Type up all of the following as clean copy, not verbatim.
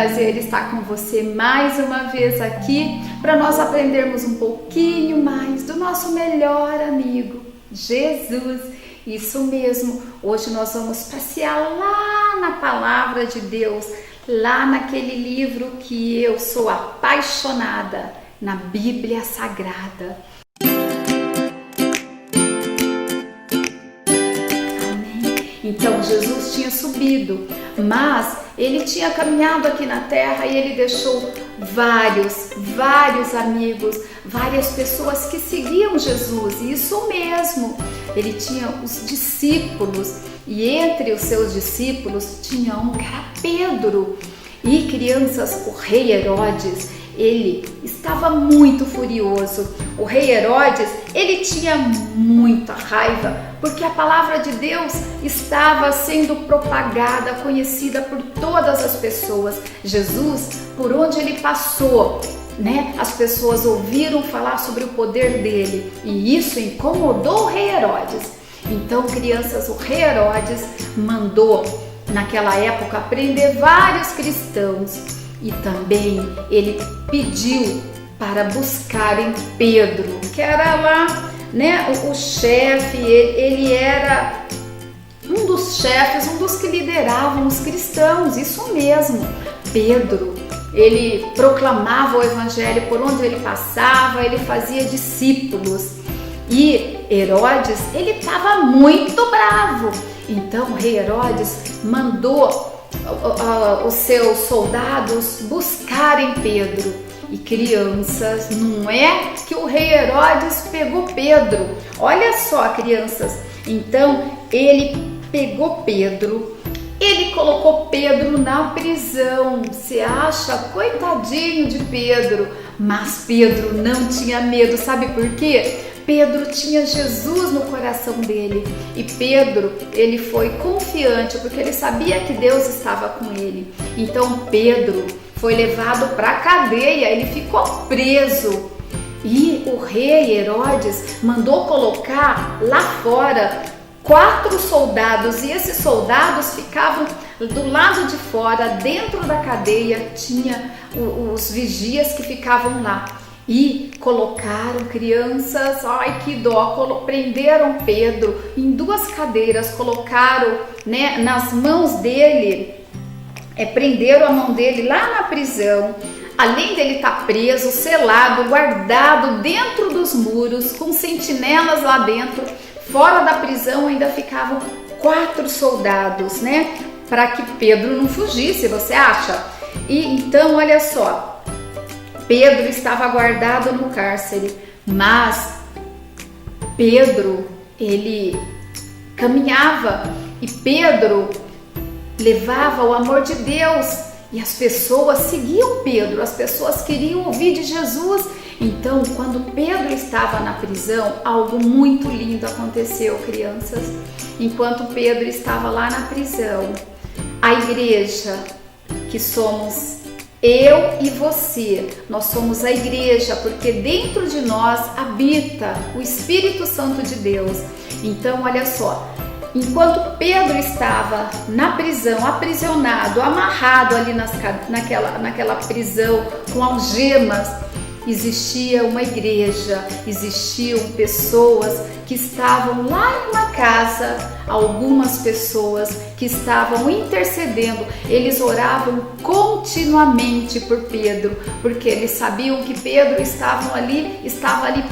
prazer estar com você mais uma vez aqui para nós aprendermos um pouquinho mais do nosso melhor amigo, Jesus. Isso mesmo, hoje nós vamos passear lá na Palavra de Deus, lá naquele livro que eu sou apaixonada, na Bíblia Sagrada. Então Jesus tinha subido, mas ele tinha caminhado aqui na terra e ele deixou vários amigos, várias pessoas que seguiam Jesus. Isso mesmo, ele tinha os discípulos e entre os seus discípulos tinha um que era Pedro. E crianças, o rei Herodes, ele estava muito furioso. O rei Herodes, ele tinha muita raiva porque a palavra de Deus estava sendo propagada, conhecida por todas as pessoas. Jesus, por onde ele passou, as pessoas ouviram falar sobre o poder dele e isso incomodou o rei Herodes. Então, crianças, o rei Herodes mandou, naquela época, prender vários cristãos. E também ele pediu para buscarem Pedro, que era lá, o chefe. Ele era um dos chefes, um dos que lideravam os cristãos, isso mesmo. Pedro, ele proclamava o evangelho por onde ele passava, ele fazia discípulos. E Herodes, ele estava muito bravo. Então o rei Herodes mandou os seus soldados buscarem Pedro. E crianças, não é que o rei Herodes pegou Pedro. Olha só, crianças. Então ele pegou Pedro, ele colocou Pedro na prisão. Você acha? Coitadinho de Pedro. Mas Pedro não tinha medo, sabe por quê? Pedro tinha Jesus no coração dele e Pedro, ele foi confiante porque ele sabia que Deus estava com ele. Então Pedro foi levado para a cadeia, ele ficou preso e o rei Herodes mandou colocar lá fora 4 soldados e esses soldados ficavam do lado de fora, dentro da cadeia tinha os vigias que ficavam lá. E colocaram, crianças, ai que dó, prenderam Pedro em 2 cadeiras, colocaram nas mãos dele, prenderam a mão dele lá na prisão. Além dele estar preso, selado, guardado dentro dos muros, com sentinelas lá dentro, fora da prisão ainda ficavam 4 soldados, para que Pedro não fugisse, você acha? E então, olha só, Pedro estava guardado no cárcere, mas Pedro, ele caminhava e Pedro levava o amor de Deus e as pessoas seguiam Pedro, as pessoas queriam ouvir de Jesus. Então, quando Pedro estava na prisão, algo muito lindo aconteceu, crianças. Enquanto Pedro estava lá na prisão, a igreja, que somos eu e você, nós somos a igreja, porque dentro de nós habita o Espírito Santo de Deus. Então, olha só, enquanto Pedro estava na prisão, aprisionado, amarrado ali naquela prisão com algemas, existia uma igreja, existiam pessoas que estavam lá em uma casa, algumas pessoas que estavam intercedendo, eles oravam continuamente por Pedro, porque eles sabiam que Pedro estava ali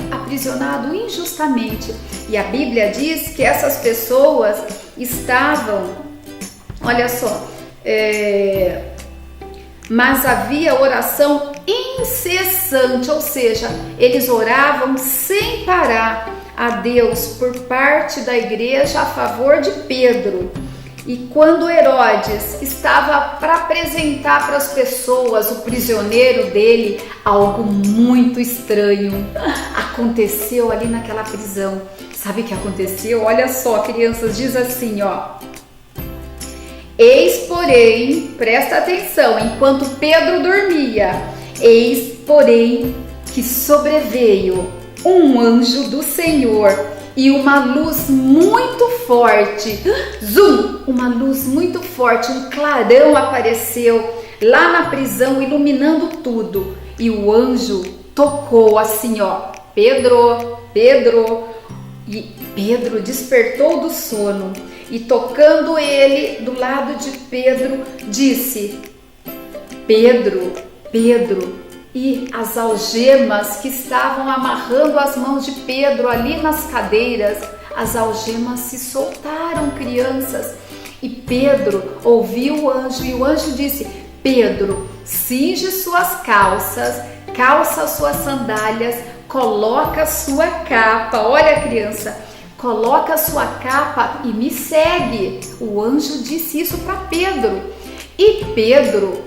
aprisionado injustamente. E a Bíblia diz que essas pessoas estavam, olha só, mas havia oração incessante, ou seja, eles oravam sem parar a Deus por parte da igreja a favor de Pedro. E quando Herodes estava para apresentar para as pessoas o prisioneiro dele, algo muito estranho aconteceu ali naquela prisão. Sabe o que aconteceu? Olha só, crianças, diz assim, ó. Eis, porém, presta atenção, enquanto Pedro dormia, eis, porém, que sobreveio um anjo do Senhor e uma luz muito forte, uma luz muito forte, um clarão apareceu lá na prisão, iluminando tudo. E o anjo tocou assim, ó, Pedro, Pedro. E Pedro despertou do sono e, tocando ele do lado de Pedro, disse: Pedro, Pedro. E as algemas que estavam amarrando as mãos de Pedro ali nas cadeiras, as algemas se soltaram, crianças. E Pedro ouviu o anjo e o anjo disse: Pedro, cinge suas calças, calça suas sandálias, coloca sua capa. Olha, criança, coloca sua capa e me segue. O anjo disse isso para Pedro. E Pedro,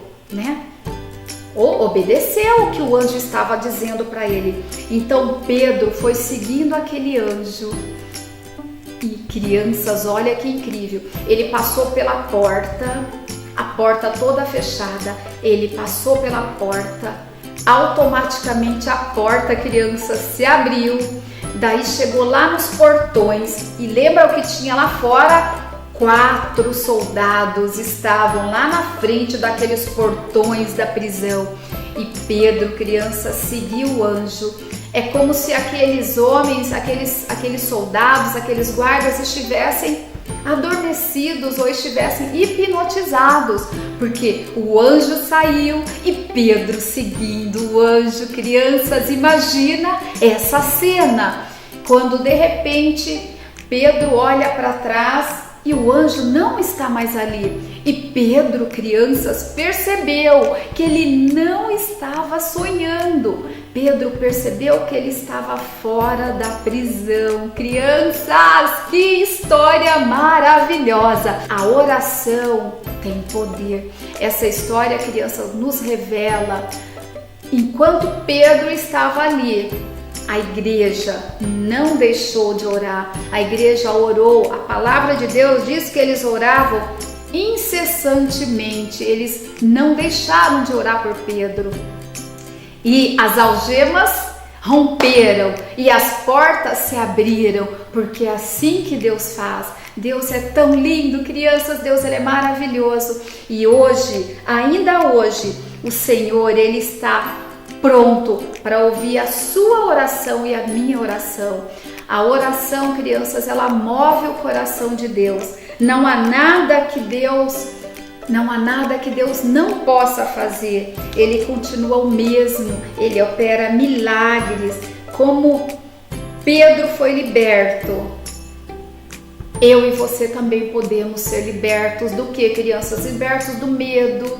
obedeceu o que o anjo estava dizendo para ele. Então Pedro foi seguindo aquele anjo. E crianças, olha que incrível, ele passou pela porta, a porta toda fechada, ele passou pela porta, automaticamente a porta, crianças, se abriu, daí chegou lá nos portões e lembra o que tinha lá fora? 4 soldados estavam lá na frente daqueles portões da prisão. E Pedro, criança, seguiu o anjo. É como se aqueles homens, aqueles soldados, aqueles guardas estivessem adormecidos ou estivessem hipnotizados, porque o anjo saiu e Pedro seguindo o anjo. Crianças, imagina essa cena, quando de repente Pedro olha para trás e o anjo não está mais ali. E Pedro, crianças, percebeu que ele não estava sonhando. Pedro percebeu que ele estava fora da prisão. Crianças, que história maravilhosa! A oração tem poder. Essa história, crianças, nos revela, enquanto Pedro estava ali, a igreja não deixou de orar. A igreja orou. A palavra de Deus diz que eles oravam incessantemente. Eles não deixaram de orar por Pedro. E as algemas romperam e as portas se abriram, porque é assim que Deus faz. Deus é tão lindo, crianças. Deus, ele é maravilhoso. E hoje, ainda hoje, o Senhor, ele está pronto para ouvir a sua oração e a minha oração. A oração, crianças, ela move o coração de Deus. Não há nada que Deus não possa fazer. Ele continua o mesmo. Ele opera milagres. Como Pedro foi liberto, eu e você também podemos ser libertos do que, crianças? Libertos do medo.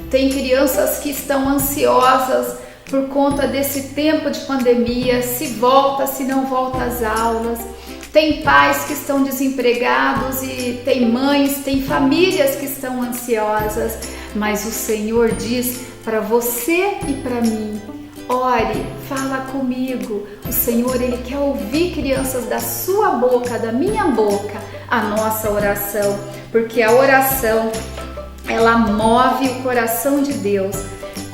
Tem crianças que estão ansiosas por conta desse tempo de pandemia, se volta, se não volta às aulas. Tem pais que estão desempregados e tem mães, tem famílias que estão ansiosas. Mas o Senhor diz para você e para mim: ore, fala comigo. O Senhor, ele quer ouvir, crianças, da sua boca, da minha boca, a nossa oração. Porque a oração, ela move o coração de Deus.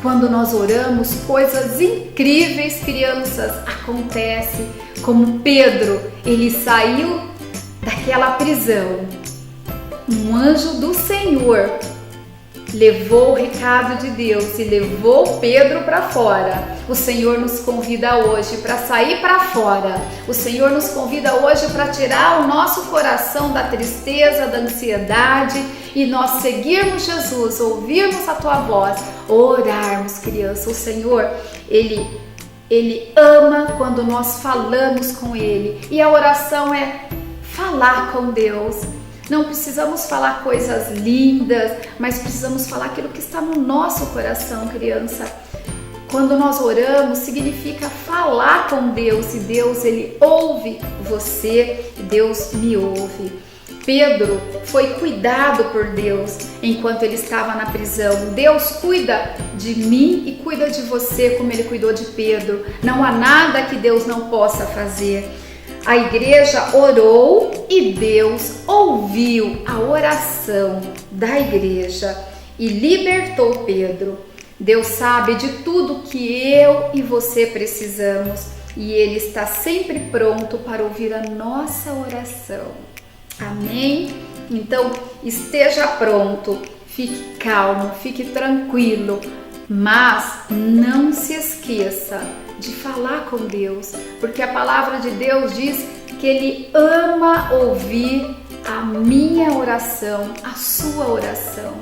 Quando nós oramos, coisas incríveis, crianças, acontecem. Como Pedro, ele saiu daquela prisão. Um anjo do Senhor levou o recado de Deus e levou Pedro para fora. O Senhor nos convida hoje para sair para fora. O Senhor nos convida hoje para tirar o nosso coração da tristeza, da ansiedade e nós seguirmos Jesus, ouvirmos a tua voz, orarmos, criança. O Senhor, Ele ama quando nós falamos com Ele. E a oração é falar com Deus. Não precisamos falar coisas lindas, mas precisamos falar aquilo que está no nosso coração, criança. Quando nós oramos, significa falar com Deus. E Deus, ele ouve você, Deus me ouve. Pedro foi cuidado por Deus enquanto ele estava na prisão. Deus cuida de mim e cuida de você como ele cuidou de Pedro. Não há nada que Deus não possa fazer. A igreja orou e Deus ouviu a oração da igreja e libertou Pedro. Deus sabe de tudo que eu e você precisamos e Ele está sempre pronto para ouvir a nossa oração. Amém? Então, esteja pronto, fique calmo, fique tranquilo, mas não se esqueça de falar com Deus, porque a palavra de Deus diz que Ele ama ouvir a minha oração, a sua oração.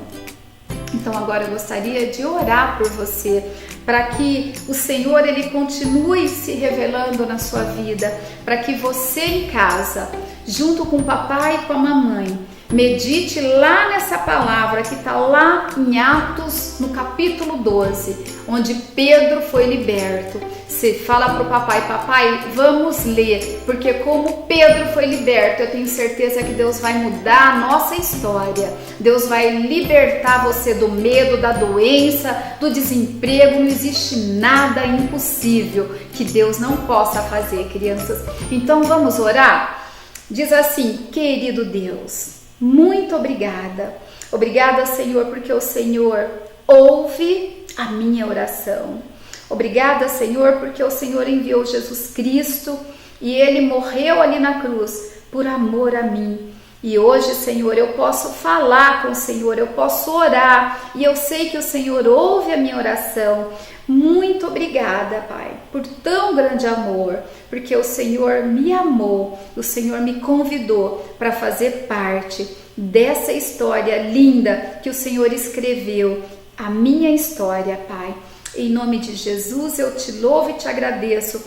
Então agora eu gostaria de orar por você, para que o Senhor Ele continue se revelando na sua vida, para que você em casa, junto com o papai e com a mamãe, medite lá nessa palavra que está lá em Atos, no capítulo 12, onde Pedro foi liberto. Você fala para o papai: papai, vamos ler, porque como Pedro foi liberto, eu tenho certeza que Deus vai mudar a nossa história. Deus vai libertar você do medo, da doença, do desemprego. Não existe nada impossível que Deus não possa fazer, crianças. Então vamos orar? Diz assim: querido Deus, muito obrigada. Obrigada, Senhor, porque o Senhor ouve a minha oração. Obrigada, Senhor, porque o Senhor enviou Jesus Cristo e Ele morreu ali na cruz por amor a mim. E hoje, Senhor, eu posso falar com o Senhor, eu posso orar e eu sei que o Senhor ouve a minha oração. Muito obrigada, Pai, por tão grande amor, porque o Senhor me amou, o Senhor me convidou para fazer parte dessa história linda que o Senhor escreveu, a minha história, Pai. Em nome de Jesus, eu te louvo e te agradeço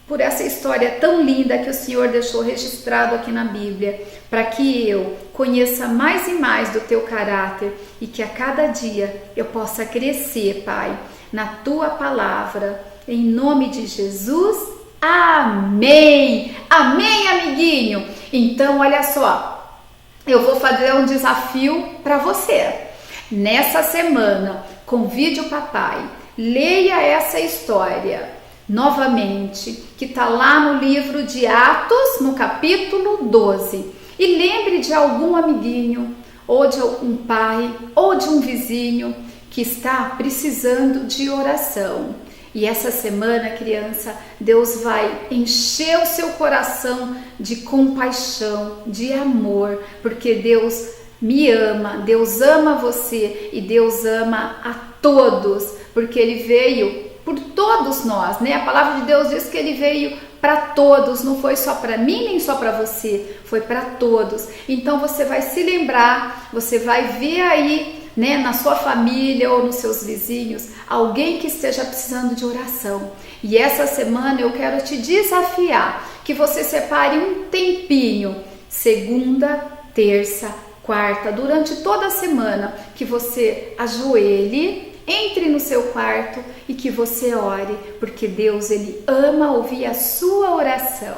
por essa história tão linda que o Senhor deixou registrado aqui na Bíblia, para que eu conheça mais e mais do teu caráter e que a cada dia eu possa crescer, Pai, na tua palavra. Em nome de Jesus, amém! Amém, amiguinho! Então, olha só, eu vou fazer um desafio para você. Nessa semana, convide o papai, leia essa história novamente, que está lá no livro de Atos, no capítulo 12. E lembre de algum amiguinho, ou de um pai, ou de um vizinho que está precisando de oração. E essa semana, criança, Deus vai encher o seu coração de compaixão, de amor, porque Deus me ama, Deus ama você e Deus ama a todos, porque Ele veio por todos nós, né? A palavra de Deus diz que Ele veio para todos, não foi só para mim nem só para você, foi para todos. Então você vai se lembrar, você vai ver aí, né, na sua família ou nos seus vizinhos, alguém que esteja precisando de oração. E essa semana eu quero te desafiar que você separe um tempinho, segunda, terça, quarta, durante toda a semana, que você ajoelhe, entre no seu quarto e que você ore, porque Deus, Ele ama ouvir a sua oração.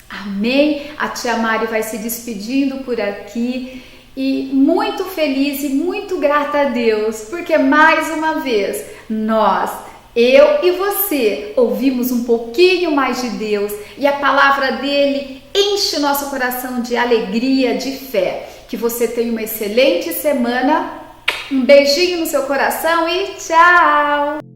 Amém? A tia Mari vai se despedindo por aqui e muito feliz e muito grata a Deus, porque mais uma vez nós, eu e você, ouvimos um pouquinho mais de Deus e a palavra dele enche o nosso coração de alegria, de fé. Que você tenha uma excelente semana. Um beijinho no seu coração e tchau!